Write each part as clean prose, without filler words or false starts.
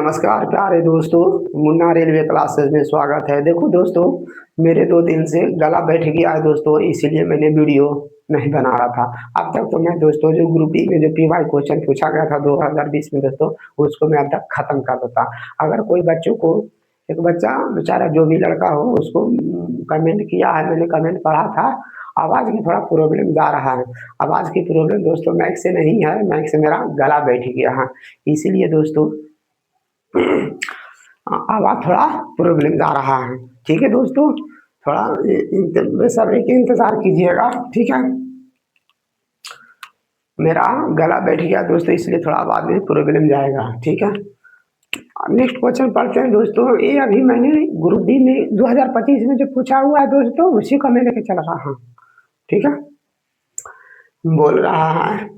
नमस्कार प्यारे दोस्तों, मुन्ना रेलवे क्लासेस में स्वागत है। देखो दोस्तों, मेरे 2 दिन से गला बैठ गया है दोस्तों, इसीलिए मैंने वीडियो नहीं बना रहा था। अब तक तो मैं दोस्तों जो ग्रुप बी में जो पीवाई क्वेश्चन पूछा गया था 2020 में दोस्तों, उसको मैं अब तक खत्म कर देता। अगर कोई बच्चों को, एक बच्चा बेचारा जो भी लड़का हो उसको कमेंट किया है, मैंने कमेंट पढ़ा था। आवाज़ की थोड़ा प्रॉब्लम जा रहा है। आवाज़ की प्रॉब्लम दोस्तों माइक से नहीं है, माइक से मेरा गला बैठ गया है, इसीलिए दोस्तों आवाज़ थोड़ा प्रॉब्लम जा रहा है। ठीक है दोस्तों, थोड़ा बेसब्री के इंतज़ार कीजिएगा। ठीक है, मेरा गला बैठ गया दोस्तों, इसलिए थोड़ा आवाज़ में प्रॉब्लम जाएगा। ठीक है, नेक्स्ट क्वेश्चन पढ़ते हैं दोस्तों। ये अभी मैंने ग्रुप बी में 2025 में जो पूछा हुआ है दोस्तों, उसी को मैं लेके चल रहा हूँ। ठीक है, बोल रहा है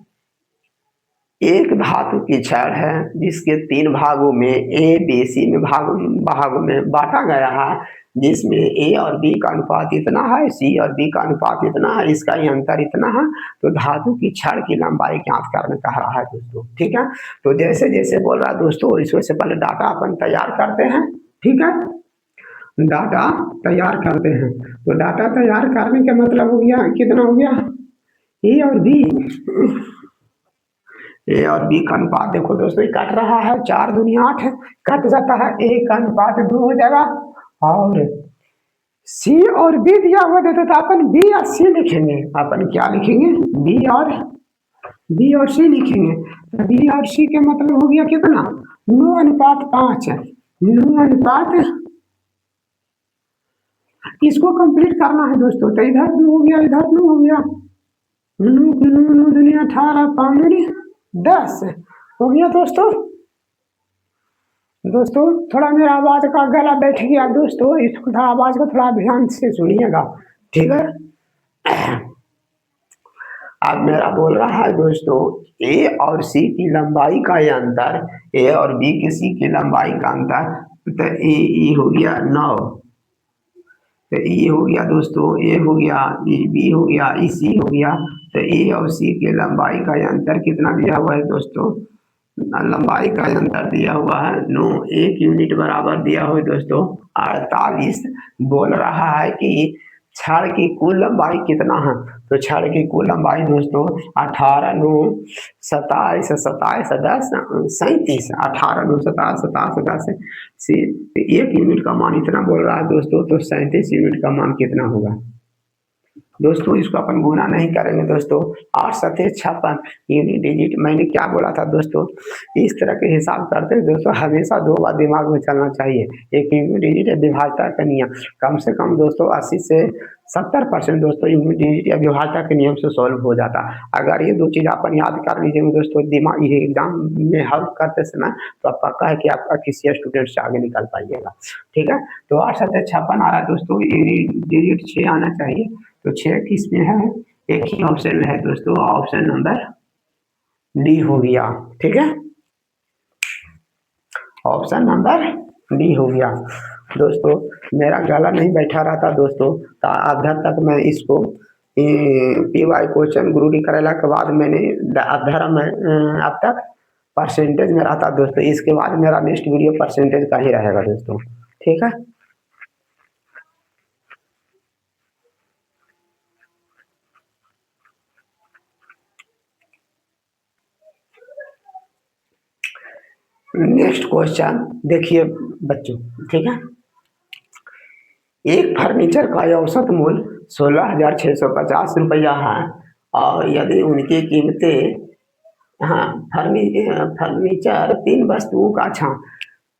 एक धातु की छड़ है जिसके 3 भागों में ए बी सी में भागों में बांटा गया है, जिसमें ए और बी का अनुपात इतना है, सी और बी का अनुपात इतना है, इसका ये अंतर इतना है। तो धातु की छड़ की लंबाई ज्ञात करने कह रहा है दोस्तों। ठीक है, तो जैसे जैसे बोल रहा है दोस्तों, इसमें से पहले डाटा अपन तैयार करते हैं। ठीक है, डाटा तैयार करते हैं। तो डाटा तैयार करने का मतलब हो गया, कितना हो गया, ए और बी, ए और बी का अनुपात देखो दोस्तों, ये कट रहा है, 4 दूनी 8 है, कट जाता है, ए का अनुपात 2 हो जाएगा। और सी और बी दिया हुआ देता था, अपन बी और सी लिखेंगे। अपन क्या लिखेंगे, बी और सी लिखेंगे। तो बी और सी के मतलब हो गया कितना, 9:5 है, 9:5। इसको कंप्लीट करना है दोस्तों, तो इधर 2 हो गया, इधर 9 हो गया, 9 दूनी 18, 5 दूनी 10 हो गया दोस्तों। दोस्तों थोड़ा मेरा आवाज़ का गला बैठ गया दोस्तों, इसको थोड़ा आवाज़ को थोड़ा ध्यान से सुनिएगा। ठीक है, अब मेरा बोल रहा है दोस्तों, ए और सी की लंबाई का ये अंतर, ए और बी की सी की लंबाई का अंतर, तो ए हो गया 9, तो ए हो गया दोस्तों, ए हो गया, ए बी हो गया, ई सी हो गया। तो ए और सी के लंबाई का ये अंतर कितना दिया हुआ है दोस्तों, लंबाई का अंतर दिया हुआ है 9, 1 यूनिट बराबर दिया हुआ है दोस्तों 48। बोल रहा है कि छड़ की कुल लंबाई कितना है, तो छड़ की कुल लंबाई दोस्तों 18, 9, 27, 27, 10, 37, 18, 9, 27, 27, 10 से 1 यूनिट का मान इतना बोल रहा है दोस्तों, तो 37 यूनिट का मान कितना होगा दोस्तों। इसको अपन गुना नहीं करेंगे दोस्तों, 8 सतह 56 यूनिट डिजिट। मैंने क्या बोला था दोस्तों, इस तरह के हिसाब करते हैं दोस्तों, हमेशा 2 बार दिमाग में चलना चाहिए। एक यूनिट डिजिट है विभाज्यता का नियम, कम से कम दोस्तों 80 से 70% दोस्तों यूनिट डिजिट या विभाज्यता के नियम से सॉल्व हो जाता। अगर ये 2 चीज़ अपन याद कर लीजिएंगे दोस्तों, दिमाग ये एग्जाम में हल करते समय, तो आप पक्का है कि आपका किसी स्टूडेंट से आगे निकल पाइएगा। ठीक है, तो 8 सतह 56 आ रहा है दोस्तों, यूनिट डिजिट 6 आना चाहिए। तो 6 किस में है, एक ही ऑप्शन में है दोस्तों, ऑप्शन नंबर डी हो गया। ठीक है, ऑप्शन नंबर डी हो गया दोस्तों। मेरा गला नहीं बैठा रहा था दोस्तों, तो आधा तक मैं इसको पीवाई क्वेश्चन गुरु डी करेला के बाद मैंने आधा में अब तक परसेंटेज में रहा था दोस्तों। इसके बाद मेरा नेक्स्ट वीडियो परसेंटेज का ही रहेगा दोस्तों। ठीक है, नेक्स्ट क्वेश्चन देखिए बच्चों। ठीक है, एक फर्नीचर का औसत मूल्य 16,650 रुपया है, और यदि उनकी कीमतें, हाँ, फर्नीचर 3 वस्तुओं का, अच्छा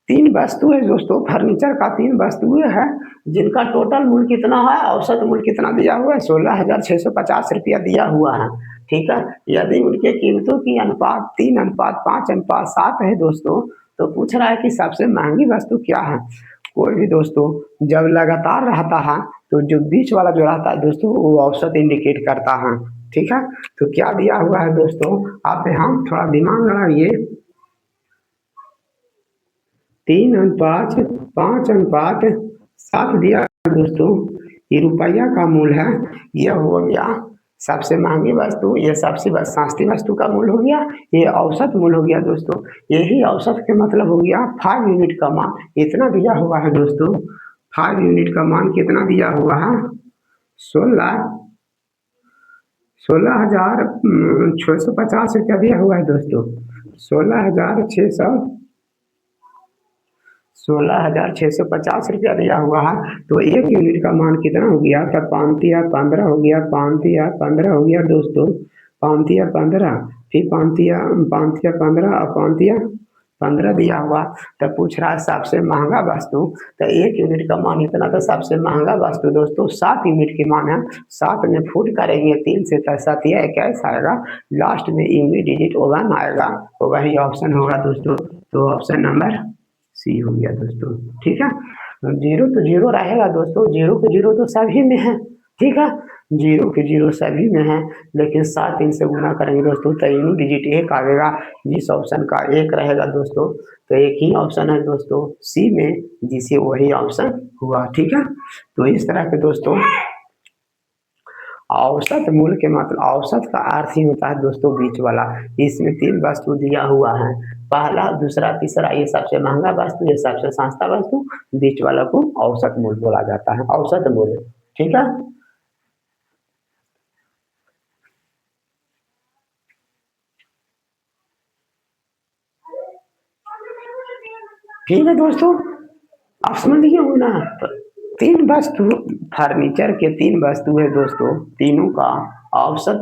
3 वस्तुएं दोस्तों, फर्नीचर का 3 वस्तुएं हैं, जिनका टोटल मूल्य कितना है, औसत मूल्य कितना दिया हुआ है, 16,650 रुपया दिया हुआ है। ठीक है, यदि उनके कीमतों की अनुपात 3:5:7 है दोस्तों, तो पूछ रहा है कि सबसे महंगी वस्तु क्या है। कोई भी दोस्तों जब लगातार रहता है, तो जो बीच वाला जो रहता है दोस्तों, वो औसत इंडिकेट करता है। ठीक है, तो क्या दिया हुआ है दोस्तों, आप यहाँ थोड़ा दिमाग लगाइए। 3:5:7 दिया है दोस्तों, ये रुपया का मूल्य है, यह हो गया सबसे महंगी वस्तु, ये सबसे सस्ती वस्तु का मूल्य हो गया, ये औसत मूल्य हो गया दोस्तों। यही औसत के मतलब हो गया 5 यूनिट का मान इतना दिया हुआ है दोस्तों। 5 यूनिट का मान कितना दिया हुआ है? 16 16,650 रुपया दिया हुआ है दोस्तों। 16,600 16,650 रुपया दिया हुआ है। तो 1 यूनिट का मान कितना हो गया? तो 5 15 हो गया, 5 हो गया दोस्तों। 5 15, फिर 5 15 और 5 15 दिया हुआ। तो पूछ रहा है सबसे महंगा वस्तु। तो 1 यूनिट का मान इतना, तो सबसे महंगा वस्तु दोस्तों 7 यूनिट की मान है। 7 में फुट करेंगे 3 से, तो 7 या 21 आएगा। लास्ट में यूनिट डिजिट 1 आएगा, तो वही ऑप्शन होगा दोस्तों। तो ऑप्शन नंबर सी हो गया दोस्तों। ठीक है, जीरो तो जीरो रहेगा दोस्तों, जीरो के जीरो तो सभी में है। ठीक है, जीरो के जीरो सभी में है, लेकिन 7 इनसे गुना करेंगे दोस्तों तो यूनिट डिजिट 1 आएगा। जिस ऑप्शन का 1 रहेगा दोस्तों, तो एक ही ऑप्शन है दोस्तों सी में, जिसे वही ऑप्शन हुआ। ठीक है, तो इस तरह के दोस्तों औसत मूल्य के मतलब, औसत का अर्थ ही होता है दोस्तों बीच वाला। इसमें 3 वस्तु दिया हुआ है, पहला, दूसरा, तीसरा। ये सबसे महंगा वस्तु, ये सबसे सस्ता वस्तु, बीच वाला को औसत मूल्य बोला जाता है, औसत मूल्य। ठीक है, ठीक है दोस्तों, आप समझ गए हो ना? तो 3 वस्तु, फर्नीचर के 3 वस्तु है दोस्तों, तीनों का औसत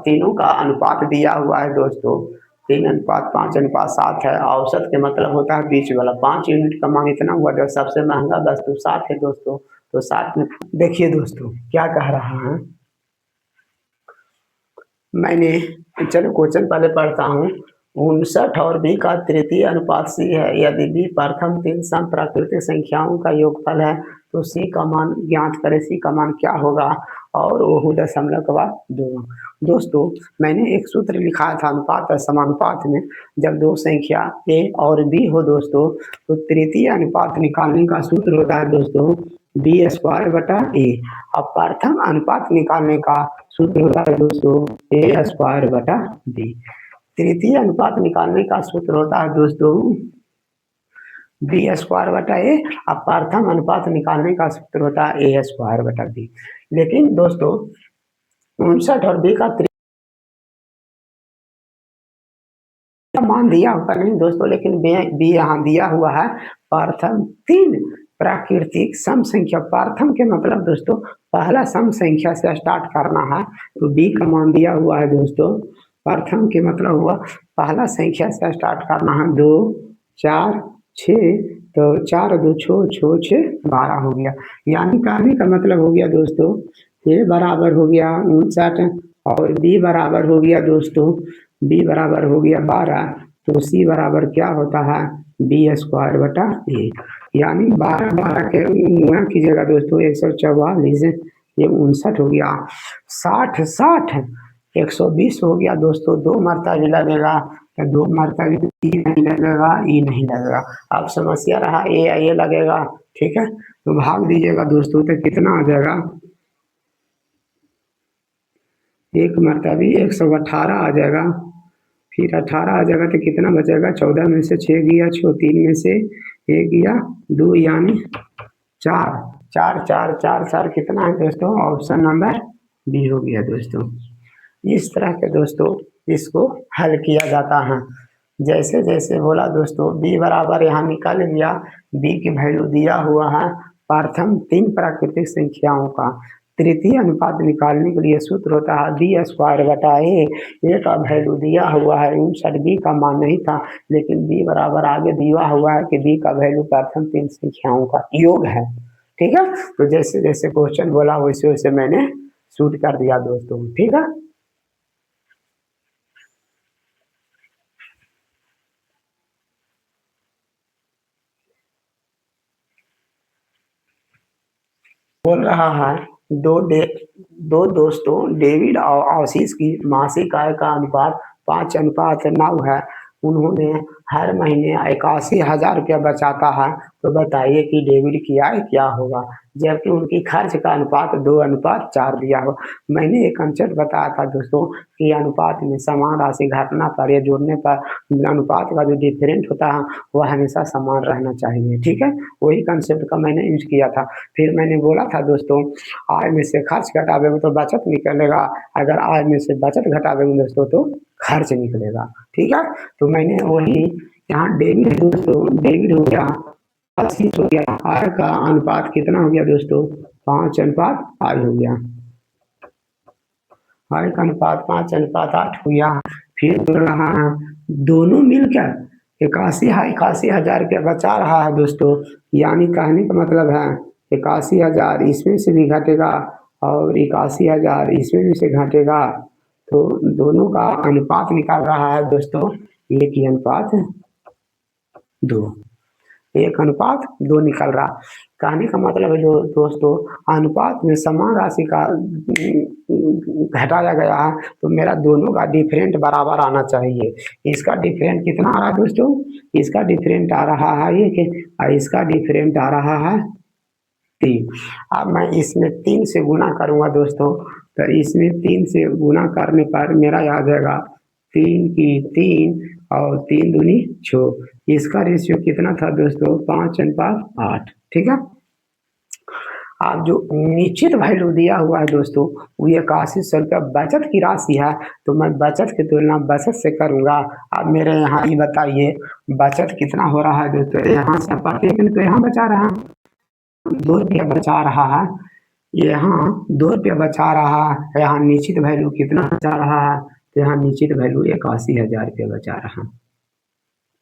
तीनों का अनुपात दिया हुआ है दोस्तों। 3:5:7 है। औसत के मतलब होता है बीच वाला। 5 यूनिट का मान इतना हुआ, जो सबसे महंगा वस्तु 7 है दोस्तों। तो 7 में देखिए दोस्तों क्या कह रहा है, मैंने, चलो क्वेश्चन पहले पढ़ता हूँ। 59 और बी का तृतीय अनुपात सी है। यदि बी प्रथम 3 सम प्राकृतिक संख्याओं का योगफल है, तो सी का मान ज्ञात करें। सी का मान क्या होगा? और वो 0.2। दोस्तों मैंने एक सूत्र लिखा था अनुपात और समानुपात में। जब 2 संख्या ए और बी हो दोस्तों, तो तृतीय अनुपात निकालने का सूत्र होता है दोस्तों बी स्क्वायर बटा ए। अब प्रथम अनुपात निकालने का सूत्र होता है दोस्तों ए स्क्वायर बटा बी। तृतीय अनुपात निकालने का सूत्र होता है दोस्तों बी स्क्वायर बटा ए। अब प्रथम अनुपात निकालने का सूत्र होता है ए स्क्वायर बटा बी। लेकिन दोस्तों 59 और बी का मान दिया होता नहीं दोस्तों, लेकिन बी यहाँ दिया हुआ है प्रथम 3 प्राकृतिक सम संख्या। प्रथम के मतलब दोस्तों पहला सम संख्या से स्टार्ट करना है, तो बी का मान दिया हुआ है दोस्तों। प्रथम के मतलब हुआ पहला संख्या से स्टार्ट करना है, 2 4 6, तो 4 2 6 6 6 12 हो गया। यानी कहने का मतलब हो गया दोस्तों ए बराबर हो गया 59 और बी बराबर हो गया दोस्तों, बी बराबर हो गया 12। तो सी बराबर क्या होता है? बी स्क्वायर बटा ए। यानी 12 12 के गुणा कीजिएगा दोस्तों 144, ये 59 हो गया। 60 60 120 हो गया दोस्तों। 2 मरता भी लगेगा, तो 2 मरता भी ई नहीं लगेगा, ई नहीं लगेगा। अब समस्या रहा ए या ए लगेगा। ठीक है, तो भाग दीजिएगा दोस्तों, तो कितना आ जाएगा? 1 मरता भी 118 आ जाएगा। फिर 18 आ जाएगा तो कितना बचेगा? 14 में से 6 गया, 6 3 में से 1 गया, 2 यानी 4 4 4 4 4 कितना है दोस्तों? ऑप्शन नंबर बी हो गया दोस्तों। इस तरह के दोस्तों इसको हल किया जाता है। जैसे जैसे बोला दोस्तों बी बराबर यहाँ निकल गया, बी की वैल्यू दिया हुआ है प्रथम 3 प्राकृतिक संख्याओं का। तृतीय अनुपात निकालने के लिए सूत्र होता है बी स्क्वायर बटा ए। ए का वैल्यू दिया हुआ है 59, बी का मान नहीं था, लेकिन बी बराबर आगे दिया हुआ है कि बी का वैल्यू प्रथम 3 संख्याओं का योग है। ठीक है, तो जैसे जैसे क्वेश्चन बोला वैसे वैसे मैंने शूट कर दिया दोस्तों। ठीक है, बोल रहा है दो डे दो दोस्तों डेविड और आशीष की मासिक आय का अनुपात 5:9 है। उन्होंने हर महीने 81,000 रुपया बचाता है, तो बताइए कि डेबिट की आय क्या होगा, जबकि उनकी खर्च का अनुपात 2:4 दिया हो। मैंने एक कंसेप्ट बताया था दोस्तों कि अनुपात में समान राशि घटना पर या जोड़ने पर अनुपात का जो डिफरेंट होता है वह हमेशा समान रहना चाहिए, ठीक है। वही कंसेप्ट का मैंने यूज किया था। फिर मैंने बोला था दोस्तों, आय में से खर्च घटावेंगे तो बचत निकलेगा, अगर आय में से बचत घटावेंगे दोस्तों तो खर्च निकलेगा, ठीक है। तो मैंने वही यहाँ डेबिट है दोस्तों, डेबिट हो गया 80 हो गया, आय का अनुपात कितना हो गया दोस्तों, 5:8 आय हो गया, आय का अनुपात 5:8 हो गया। फिर बोल रहा है दोनों मिलकर 81,000 रुपया बचा रहा है दोस्तों, यानी कहने का मतलब है 81,000 इसमें से भी घटेगा और 81,000 इसमें भी से घटेगा, तो दोनों का अनुपात निकाल रहा है दोस्तों 1:2, 1:2 निकल रहा। कहने का मतलब है जो दोस्तों अनुपात में समान राशि का घटाया गया है, तो मेरा दोनों का डिफरेंट बराबर आना चाहिए। इसका डिफरेंट कितना आ रहा है दोस्तों, इसका डिफरेंट आ रहा है ये कि इसका डिफरेंट आ रहा है 3। अब मैं इसमें 3 से गुना करूंगा दोस्तों, तो इसमें 3 से गुना करने पर मेरा आ जाएगा 3 की 3 और 3 दूनी 6। इसका रेशियो कितना था दोस्तों, 5:8, ठीक है। अब जो निश्चित वैल्यू दिया हुआ है दोस्तों वो 8100 रुपया बचत की राशि है, तो मैं बचत की तुलना बचत से करूंगा। अब मेरे यहाँ ये बताइए बचत कितना हो रहा है दोस्तों, यहाँ से तो यहाँ बचा रहा है 2 रुपया बचा रहा है, यहाँ 2 रुपया बचा रहा है, यहाँ निश्चित वैल्यू कितना बचा रहा है, तो यहाँ निश्चित वैल्यू 81,000 रुपया बचा रहा है,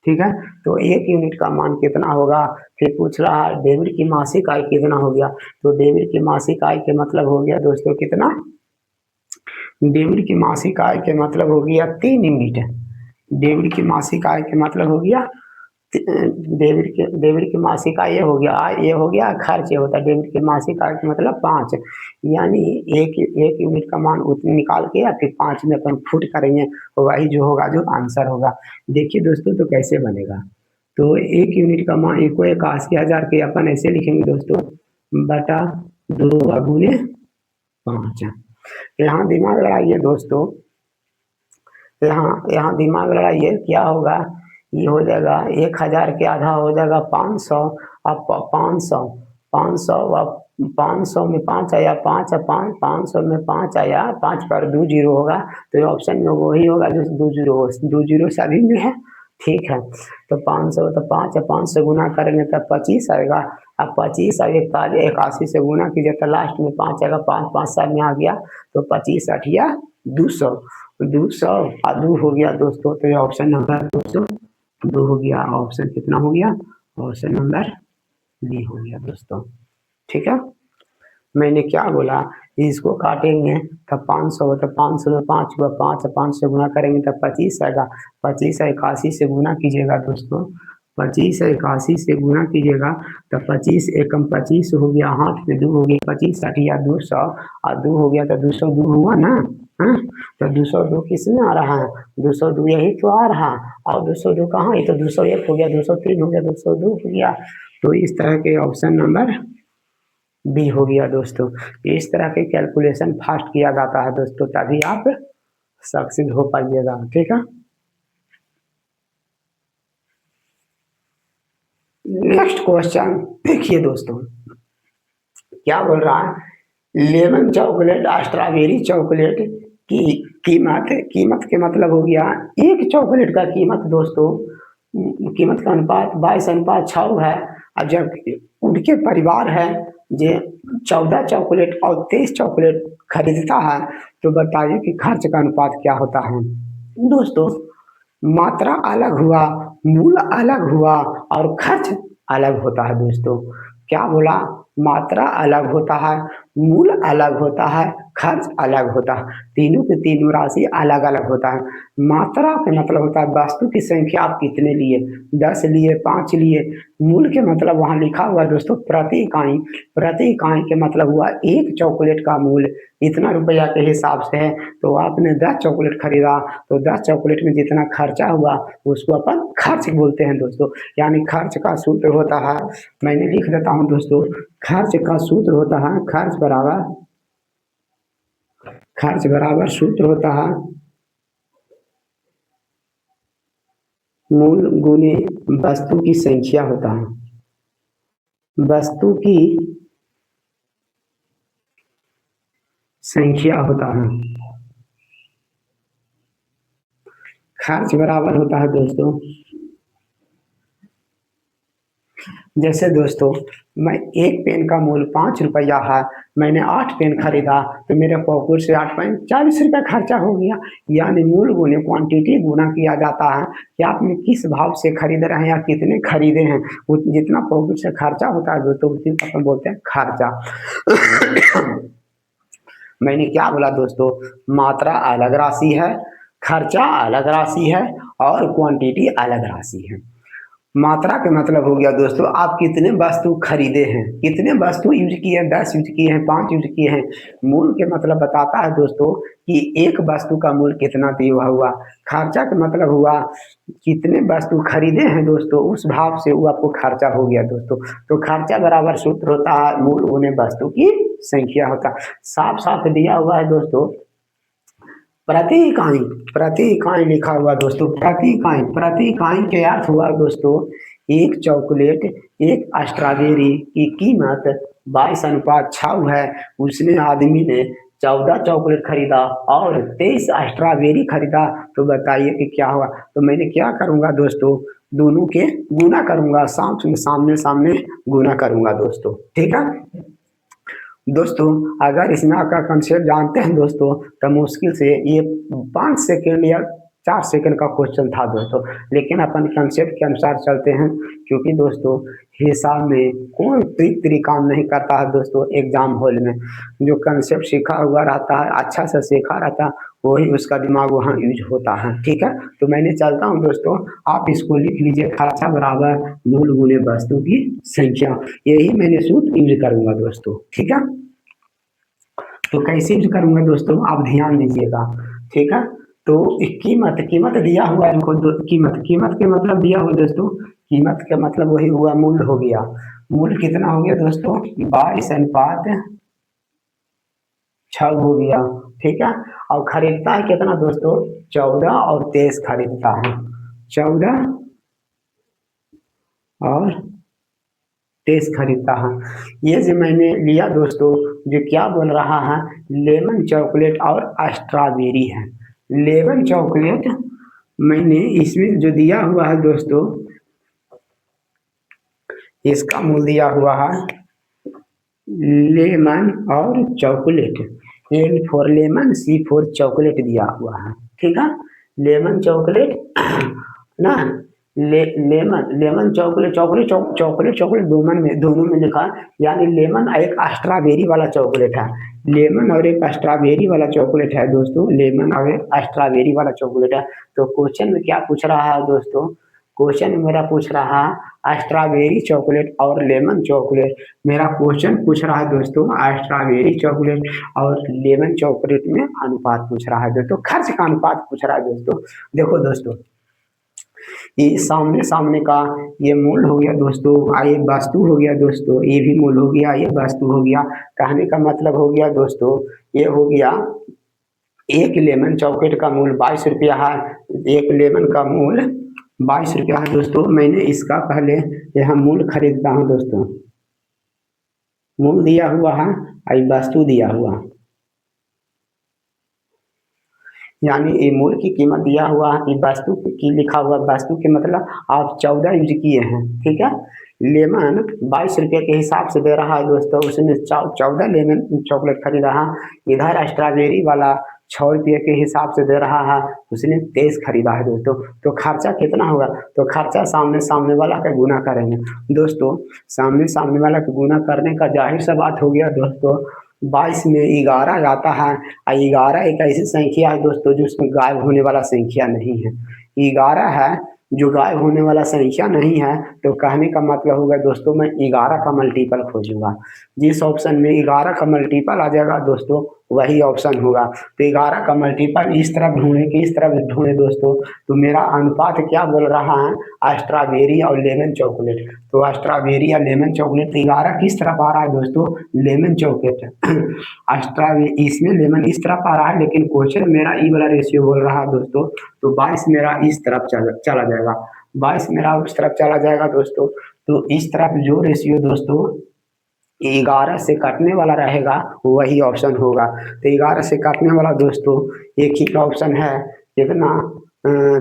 ठीक है। तो 1 यूनिट का मान कितना होगा, फिर पूछ रहा है डेबिट की मासिक आय कितना हो गया, तो डेबिट की मासिक आय के मतलब हो गया दोस्तों कितना, डेबिट की मासिक आय के मतलब हो गया 3 यूनिट, डेबिट की मासिक आय के मतलब हो गया डेबिट की मासिक आय ये हो गया, आय ये हो गया, खर्च ये होता है, डेबिट की मासिक आय का मतलब 5, यानी एक यूनिट का मान उतने निकाल के या फिर 5 में अपन फुट करेंगे, वही जो होगा जो आंसर होगा। देखिए दोस्तों तो कैसे बनेगा, तो 1 यूनिट का मान को 81,000 के अपन ऐसे लिखेंगे दोस्तों बटा 2 गुने 5। यहाँ दिमाग लड़ाइए दोस्तों, यहाँ यहाँ दिमाग लड़ाइए क्या होगा, ये हो जाएगा 1,000 के आधा हो जाएगा 500, अब 500 500 अब 500 में 5 आया, 5 500 में 5 आया, 5 पर 2 जीरो होगा, तो ये ऑप्शन में वही होगा जो 2 जीरो सभी में है, ठीक है। तो 500 तो 5 से गुना करेंगे तब 25 आएगा, अब 25 और 81 से गुना कीजिए तो लास्ट में 5 आएगा, 5 5 साल में आ गया, तो 25 अठिया 200, 200 और 2 हो गया दोस्तों, तो ये ऑप्शन नंबर दोस्तों 2 हो गया, ऑप्शन कितना हो गया, ऑप्शन नंबर बी हो गया दोस्तों, ठीक है। मैंने क्या बोला, इसको काटेंगे तब 500 तो 500 में 5 हुआ, 5 से गुना करेंगे तब 25 आएगा, 25 81 से गुना कीजिएगा दोस्तों, 25 81 से गुना कीजिएगा तो 25 एकम 25 हो गया, हाथ में 2 हो गया, 25 अठिया 200 और 2 हो गया तो 202 हुआ ना, हाँ। तो 202 किस में आ रहा है, 202 यही तो आ रहा, और 202 कहाँ, ये तो 201 हो गया, 203 हो गया, 202 हो गया, तो इस तरह के ऑप्शन नंबर बी हो गया दोस्तों। इस तरह के कैलकुलेशन फास्ट किया जाता है दोस्तों, तभी आप सक्सेस हो पाइएगा, ठीक है। नेक्स्ट क्वेश्चन देखिए दोस्तों क्या बोल रहा है, लेमन चॉकलेट स्ट्रॉबेरी चॉकलेट की कीमत के मतलब हो गया एक चॉकलेट का कीमत दोस्तों, कीमत का अनुपात 22:6 है, और जब उनके परिवार है जो 14 चॉकलेट और 23 चॉकलेट खरीदता है, तो बताइए कि खर्च का अनुपात क्या होता है दोस्तों। मात्रा अलग हुआ, मूल अलग हुआ और खर्च अलग होता है दोस्तों। क्या बोला, मात्रा अलग होता है, मूल अलग होता है, खर्च अलग होता है, तीनों की तीनों राशि अलग अलग होता है। मात्रा का मतलब होता है वस्तु की संख्या आप कितने लिए, 10 लिए, 5 लिए। मूल के मतलब वहाँ लिखा हुआ है दोस्तों प्रति इकाई। प्रति इकाई के मतलब हुआ एक चॉकलेट का मूल्य इतना रुपया के हिसाब से है। तो आपने 10 चॉकलेट खरीदा तो 10 चॉकलेट में जितना खर्चा हुआ उसको अपन खर्च बोलते हैं दोस्तों। यानी खर्च का सूत्र होता है, मैंने लिख देता हूँ दोस्तों, खर्च का सूत्र होता है, खर्च बराबर सूत्र होता है मूल गुने वस्तु की संख्या होता है। वस्तु की संख्या होता है। खर्च बराबर होता है दोस्तों, जैसे दोस्तों मैं एक पेन का मूल्य 5 रुपया है, मैंने 8 पेन खरीदा तो मेरे पॉकेट से 8 पेन 40 रुपया खर्चा हो गया। यानी मूल गुने क्वांटिटी गुना किया जाता है कि आपने किस भाव से खरीद रहे हैं या कितने खरीदे हैं, जितना पॉकेट से खर्चा होता है दोस्तों उसी को अपन बोलते हैं खर्चा। मैंने क्या बोला दोस्तों, मात्रा अलग राशि है, खर्चा अलग राशि है और क्वांटिटी अलग राशि है। मात्रा का मतलब हो गया दोस्तों आप कितने वस्तु खरीदे हैं, कितने वस्तु यूज किए हैं, 10 यूज किए हैं, 5 यूज किए हैं। मूल के मतलब बताता है दोस्तों कि एक वस्तु का मूल्य कितना दिया हुआ। खर्चा का मतलब हुआ कितने वस्तु खरीदे हैं दोस्तों उस भाव से वो आपको खर्चा हो गया दोस्तों। तो खर्चा बराबर सूत्र होता है मूल गुने वस्तु की संख्या होता है। साफ साफ दिया हुआ है दोस्तों प्रति इकाई, प्रति इकाई लिखा हुआ दोस्तों, प्रति इकाई, प्रति इकाई के अर्थ हुआ दोस्तों एक चॉकलेट, एक स्ट्रॉबेरी की कीमत 22:6 है। उसने आदमी ने 14 चॉकलेट खरीदा और 23 स्ट्रॉबेरी खरीदा। तो बताइए कि क्या हुआ। तो मैंने क्या करूंगा दोस्तों, दोनों के गुना करूंगा, सामने सामने गुना करूंगा दोस्तों, ठीक है दोस्तों। अगर इस नाव का कंसेप्ट जानते हैं दोस्तों तो मुश्किल से ये 5 सेकंड या 4 सेकंड का क्वेश्चन था दोस्तों, लेकिन अपन कंसेप्ट के अनुसार चलते हैं क्योंकि दोस्तों हिसाब में कोई ट्रिक काम नहीं करता है दोस्तों। एग्जाम हॉल में जो कंसेप्ट सीखा हुआ रहता है, अच्छा से सीखा रहता है, वही उसका दिमाग वहाँ यूज होता है, ठीक है। तो मैंने चलता हूँ दोस्तों, आप इसको लिख लीजिए, खर्चा बराबर मूल गुने वस्तु की संख्या। यही मैंने सूत्र यूज करूंगा दोस्तों, ठीक है। तो कैसे यूज करूंगा दोस्तों आप ध्यान दीजिएगा, ठीक है। तो कीमत, कीमत दिया हुआ है इनको, कीमत, कीमत के मतलब दिया हुआ दोस्तों, कीमत का मतलब वही हुआ मूल्य हो गया। मूल्य कितना हो गया दोस्तों 22:6 हो गया, ठीक है। और खरीदता है कितना दोस्तों 14 और 23 खरीदता है, 14 और 23 खरीदता है। ये जो मैंने लिया दोस्तों जो क्या बोल रहा है लेमन चॉकलेट और स्ट्रॉबेरी है। लेमन चॉकलेट मैंने इसमें जो दिया हुआ है दोस्तों इसका मूल्य दिया हुआ है लेमन और chocolate, L for lemon, C for chocolate दिया हुआ है, ठीक है। लेमन चॉकलेट ना लेमन, लेमन चॉकलेट, चॉकलेट दोनों में लिखा है। यानी लेमन एक स्ट्रॉबेरी वाला चॉकलेट है, लेमन और एक स्ट्रॉबेरी वाला चॉकलेट है दोस्तों, लेमन और एक स्ट्रॉबेरी वाला चॉकलेट है। तो क्वेश्चन में क्या पूछ रहा है दोस्तों, क्वेश्चन मेरा पूछ रहा है स्ट्रॉबेरी चॉकलेट और लेमन चॉकलेट। मेरा क्वेश्चन पूछ रहा है दोस्तों स्ट्रॉबेरी चॉकलेट और लेमन चॉकलेट में अनुपात पूछ रहा है दोस्तों, खर्च का अनुपात पूछ रहा है दोस्तों। देखो दोस्तों ये सामने सामने का ये मूल हो गया दोस्तों, ये वस्तु हो गया दोस्तों, ये भी मूल हो गया, ये वस्तु हो गया। कहने का मतलब हो गया दोस्तों ये हो गया एक लेमन चॉकलेट का मूल्य 22 रुपया है, एक लेमन का मूल्य 22 रुपया है दोस्तों। मैंने इसका पहले यहाँ मूल्य खरीदता हूँ दोस्तों, मूल्य दिया हुआ है और वस्तु दिया हुआ, यानी ये मूल्य की कीमत दिया हुआ है, वस्तु की लिखा हुआ, वस्तु के मतलब आप 14 यूज किए हैं, ठीक है। लेमन 22 रुपये के हिसाब से दे रहा है दोस्तों, उसने 14 लेमन चॉकलेट खरीदा है। इधर स्ट्रॉबेरी वाला 6 रुपये के हिसाब से दे रहा है, उसने 23 खरीदा है दोस्तों। तो खर्चा कितना होगा, तो खर्चा सामने सामने वाला का गुना करेंगे दोस्तों, सामने सामने वाला का गुना करने का जाहिर सा बात हो गया दोस्तों 22 में 11 आता है, और 11 एक ऐसी संख्या है दोस्तों जिसमें गायब होने वाला संख्या नहीं है। 11 है जो गायब होने वाला संख्या नहीं है, तो कहने का मतलब होगा दोस्तों मैं 11 का मल्टीपल खोजूंगा। जिस ऑप्शन में 11 का मल्टीपल आ जाएगा दोस्तों वही ऑप्शन होगा। तो 11 का मल्टीपल इस तरफ ढूंढे कि इस तरफ ढूंढे दोस्तों, तो मेरा अनुपात क्या बोल रहा है, स्ट्रॉबेरी और लेमन चॉकलेट। तो स्ट्रॉबेरी या लेमन चॉकलेट 11 किस तरफ आ रहा है दोस्तों, लेमन चॉकलेट। स्ट्रॉबेरी इसमें लेमन इस तरफ आ रहा है, लेकिन क्वेश्चन मेरा ई वाला रेशियो बोल रहा है दोस्तों, तो 22 मेरा इस तरफ चला जाएगा, 22 मेरा उस तरफ चला जाएगा दोस्तों। तो इस तरफ जो रेशियो दोस्तों 11 से कटने वाला रहेगा वही ऑप्शन होगा। तो 11 से काटने वाला दोस्तों एक ही का ऑप्शन है, कितना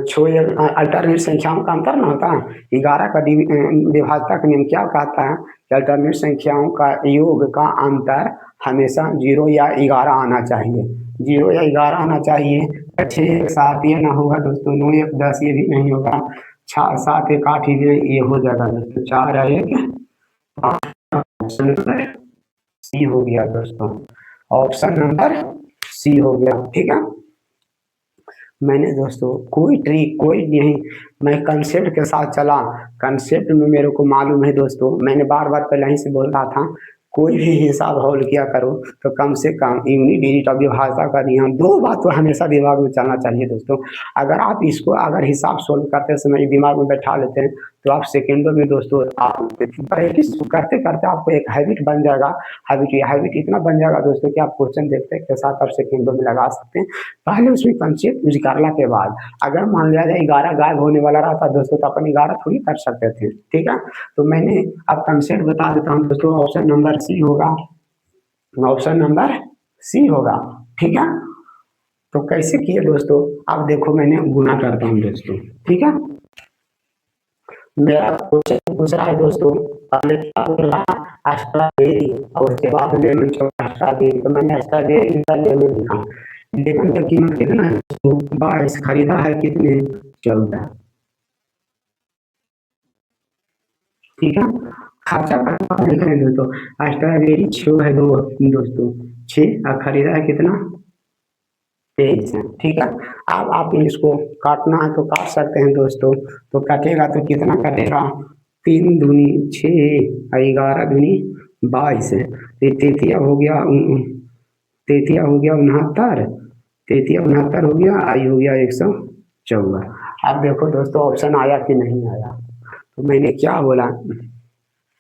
छो अल्टरनेट संख्याओं का अंतर ना होता है। 11 का विभाजता का नियम क्या कहता है कि अल्टरनेट संख्याओं का योग का अंतर हमेशा 0 या 11 आना चाहिए, 0 या 11 आना चाहिए। 6 7 ये ना होगा दोस्तों, 9 1 10 ये भी नहीं होगा, 6 7 1 8 ये हो जाएगा दोस्तों, 4 1 ऑप्शन नंबर सी हो गया दोस्तों, ऑप्शन नंबर सी हो गया। ठीक है, मैंने दोस्तों कोई ट्रिक कोई नहीं, मैं कंसेप्ट के साथ चला। कंसेप्ट में मेरे को मालूम है दोस्तों, मैंने बार बार पहले ही से बोल रहा था, कोई भी हिसाब हल किया करो तो कम से कम यूनिट डिजिट और विभाज्यता का नियम, दो बात तो हमेशा दिमाग में चलना चाहिए दोस्तों। अगर आप इसको अगर हिसाब सोल्व करते समय दिमाग में बैठा लेते हैं तो आप सेकेंडों में दोस्तों आप प्रैक्टिस करते करते आपको एक हैबिट बन जाएगा। हैबिट इतना बन जाएगा दोस्तों कि आप क्वेश्चन देखते के साथ आप सेकेंडों में लगा सकते हैं। पहले उसमें कंसेप्ट यूज करने के बाद अगर मान लिया जाए 11 गायब होने वाला रहा था दोस्तों, तो अपन 11 थोड़ी कर सकते थे। ठीक है, तो मैंने अब कंसेप्ट बता देता हूँ दोस्तों, ऑप्शन नंबर सी होगा, ऑप्शन नंबर सी होगा। ठीक है, तो कैसे किए दोस्तों, आप देखो मैंने गुना करता हूँ दोस्तों। ठीक है, मेरा क्वेश्चन पूछ रहा है दोस्तों, पहले क्या बोल रहा स्ट्रॉबेरी और उसके बाद लेमन स्ट्रॉबेरी, तो मैंने स्ट्रॉबेरी का लेमन लिखा। लेमन का कीमत कितना है दोस्तों, 22, खरीदा है कितने, 14। ठीक है, खर्चा का लिख रहे हैं दोस्तों, स्ट्रॉबेरी 6 है दो दोस्तों, 6 और खरीदा है कितना, 23 है। ठीक है, अब आप इसको काटना है तो काट सकते हैं दोस्तों, तो काटेगा तो कितना कटेगा, 3 दूनी 6 और 11 दूनी 22 है, तो तैतिया हो गया, तैतिया हो गया 69, तैतिया 69 हो गया, आई हो गया 114। अब देखो दोस्तों ऑप्शन आया कि नहीं आया, तो मैंने क्या बोला,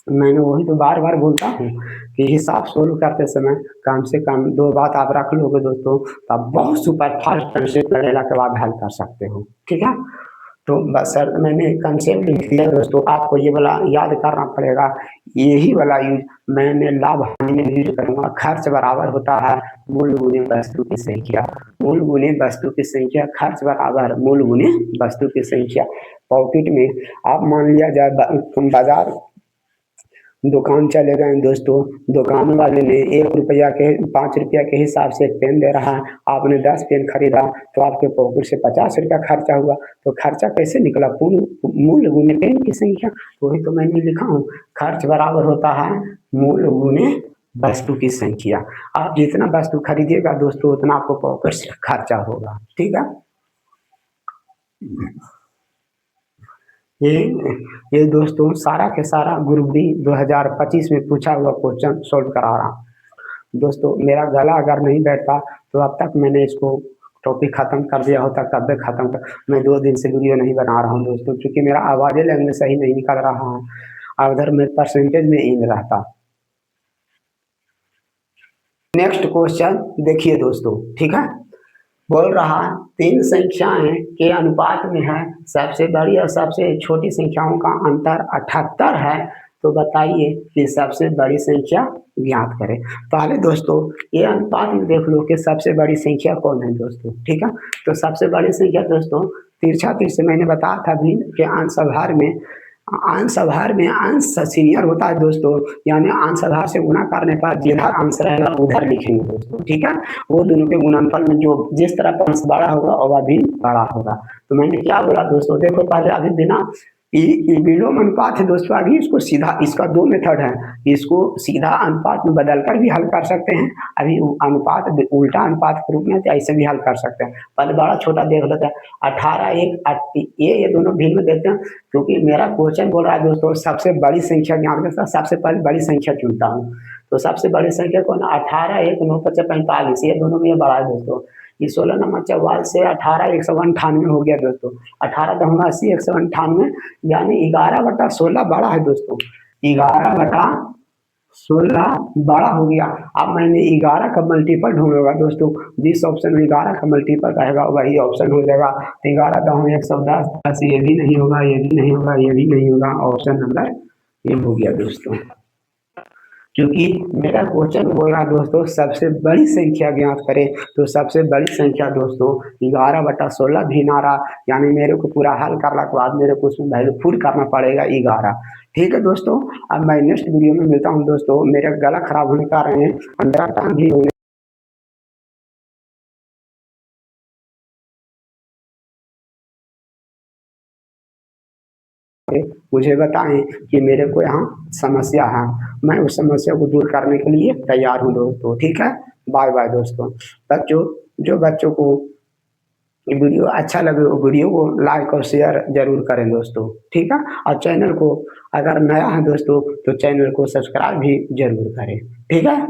मैंने वही तो बार बार बोलता हूँ कि हिसाब सोल्व करते समय कम से कम दो बात आप रख लोगे दोस्तों, तो आप बहुत सुपर फास्ट कंसेप्ट लगेगा के बाद हल कर सकते हो। ठीक है, तो बस सर मैंने कंसेप्ट लिख दिया दोस्तों, आपको ये वाला याद करना पड़ेगा, यही वाला यूज मैंने लाभ हानि में यूज करूंगा। खर्च बराबर होता है मूल गुने वस्तु की संख्या, मूल गुने वस्तु की संख्या, खर्च बराबर मूल गुने वस्तु की संख्या। पॉकेट में आप मान लिया जाए बाजार दुकान चले गए दोस्तों, दुकान वाले ने 1 रुपया के 5 रुपया के हिसाब से पेन दे रहा है, आपने 10 पेन खरीदा तो आपके पॉकेट से 50 रुपया खर्चा हुआ, तो खर्चा कैसे निकला, मूल गुने पेन की संख्या। वही तो मैंने लिखा हूँ, खर्च बराबर होता है मूल गुने वस्तु की संख्या। आप जितना वस्तु खरीदिएगा दोस्तों उतना आपको पॉकेट से खर्चा होगा। ठीक है, ये ये दोस्तों सारा के सारा ग्रुप डी 2025 में पूछा हुआ क्वेश्चन सोल्व करा रहा हूँ दोस्तों। मेरा गला अगर नहीं बैठता तो अब तक मैंने इसको टॉपिक खत्म कर दिया होता, कब तक खत्म कर, मैं 2 दिन से वीडियो नहीं बना रहा हूँ दोस्तों, क्योंकि मेरा आवाज़ लैंग्वेज सही नहीं निकल रहा है, और उधर मेरे परसेंटेज में इन रहता। नेक्स्ट क्वेश्चन देखिए दोस्तों। ठीक है, बोल रहा 3 संख्याएं के अनुपात में है, सबसे बड़ी और सबसे छोटी संख्याओं का अंतर 78 है, तो बताइए कि सबसे बड़ी संख्या ज्ञात करें। पहले दोस्तों ये अनुपात में देख लो कि सबसे बड़ी संख्या कौन है दोस्तों। ठीक है, तो सबसे बड़ी संख्या दोस्तों तिरछा तीर से मैंने बताया था भी कि अंश आधार में, अंश आधार में अंश सीनियर होता है दोस्तों, यानी अंश आधार से गुणा करने पर जिधर अंश रहेगा उधर लिखेंगे दोस्तों। ठीक है, वो दोनों के गुणनफल में जो जिस तरह अंश बड़ा होगा वह भी बड़ा होगा। तो मैंने क्या बोला दोस्तों, देखो पहले अभी बिना ये विलोम अनुपात है दोस्तों। अभी इसको सीधा, इसका दो मेथड है, इसको सीधा अनुपात में बदलकर भी हल कर सकते हैं, अभी अनुपात उल्टा अनुपात के रूप में तो ऐसे भी हल कर सकते हैं। पहले बड़ा छोटा देख लेते हैं, 18 एक ये दोनों भिन्न देते हैं, क्योंकि मेरा क्वेश्चन बोल रहा है दोस्तों सबसे बड़ी संख्या ज्ञात कर, सबसे पहले बड़ी संख्या चुनता हूँ। तो सबसे बड़ी संख्या कौन, 18 एक 9 5 45, ये दोनों में ये बड़ा है दोस्तों। ये 16 नंबर 44 से 18 198 हो गया दोस्तों। 18 10 80 198, यानी 11/16 बड़ा है दोस्तों। 11/16 बड़ा हो गया। अब मैंने 11 का मल्टीपल ढूंढूंगा दोस्तों, जिस ऑप्शन में 11 का मल्टीपल रहेगा वही ऑप्शन हो जाएगा। तो 11 10 110, 10 ये भी नहीं होगा, ये भी नहीं होगा, ये भी नहीं होगा, ऑप्शन नंबर ये हो गया दोस्तों। क्योंकि मेरा क्वेश्चन बोल रहा है दोस्तों सबसे बड़ी संख्या ज्ञात करें, तो सबसे बड़ी संख्या दोस्तों 11/16 भिन्न आ रहा, यानी मेरे को पूरा हल करने के बाद मेरे को उसमें वैल्यू पुट करना पड़ेगा 11। ठीक है दोस्तों, अब मैं नेक्स्ट वीडियो में मिलता हूँ दोस्तों। मेरा गला खराब होने के कारण मेरा टांग भी होने, मुझे बताएं कि मेरे को यहाँ समस्या है, मैं उस समस्या को दूर करने के लिए तैयार हूँ दोस्तों। ठीक है, बाय बाय दोस्तों। बच्चों, जो बच्चों को ये वीडियो अच्छा लगे वो वीडियो को लाइक और शेयर जरूर करें दोस्तों। ठीक है, और चैनल को अगर नया है दोस्तों तो चैनल को सब्सक्राइब भी जरूर करें। ठीक है।